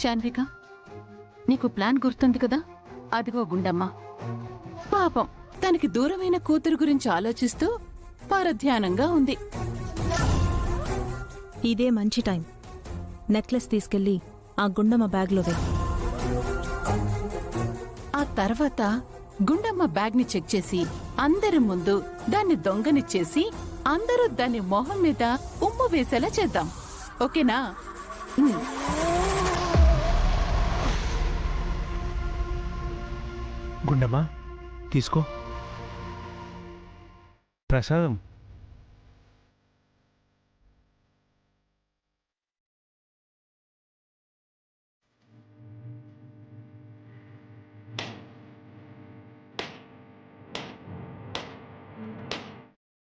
శాన్విక, నీకు ప్లాన్ గుర్తుంది కదా? అదిగో గుండమ్మ. పాపం తనకి దూరమైన కూతురు గురించి ఆలోచిస్తూ పరధ్యానంగా ఉంది. ఇదే మంచి టైం. నెక్లెస్ తీసుకెళ్లి ఆ గుండమ్మ బ్యాగ్లో వే. ఆ తర్వాత గుండమ్మ బ్యాగ్ ని చెక్ చేసి అందరి ముందు దాన్ని దొంగనిచ్చేసి అందరూ దాని మొహం మీద ఉమ్ము వేసేలా చేద్దాం. ఓకేనా? గుండమ్మా, తీసుకో ప్రసాదం.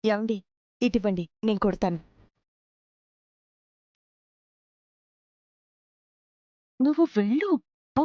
ఏమండి, ఇటివ్వండి, నేను కొడతాను. నువ్వు వెళ్ళు. పో.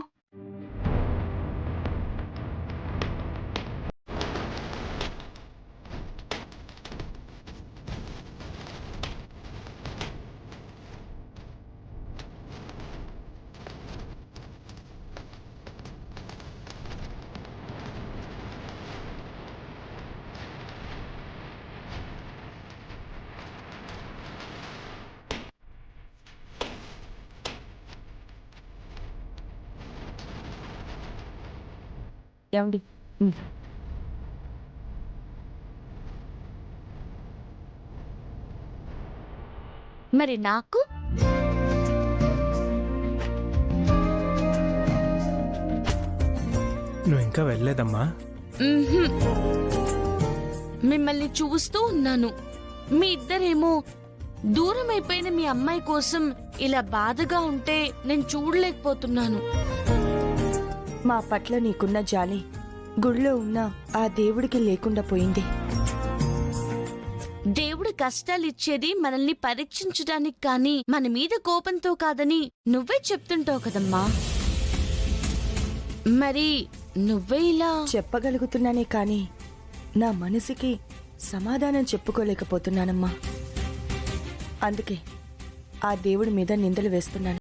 ఏమండి, మరి నాకు నువ్వు ఇంకా వెళ్ళలేదమ్మా? మ్మ్హ్మ్. మిమ్మల్ని చూస్తూ ఉన్నాను. మీ ఇద్దరేమో దూరం అయిపోయిన మీ అమ్మాయి కోసం ఇలా బాధగా ఉంటే నేను చూడలేకపోతున్నాను. మా పట్ల నీకున్న జాలి గుడిలో ఉన్న ఆ దేవుడికి లేకుండా పోయింది. దేవుడు కష్టాలిచ్చేది మనల్ని పరీక్షించడానికి కానీ మన మీద కోపంతో కాదని నువ్వే చెప్తుంటావు కదమ్మా. మరి నువ్వే ఇలా చెప్పగలుగుతున్నానే కాని నా మనసుకి సమాధానం చెప్పుకోలేకపోతున్నానమ్మా. అందుకే ఆ దేవుడి మీద నిందలు వేస్తున్నాను.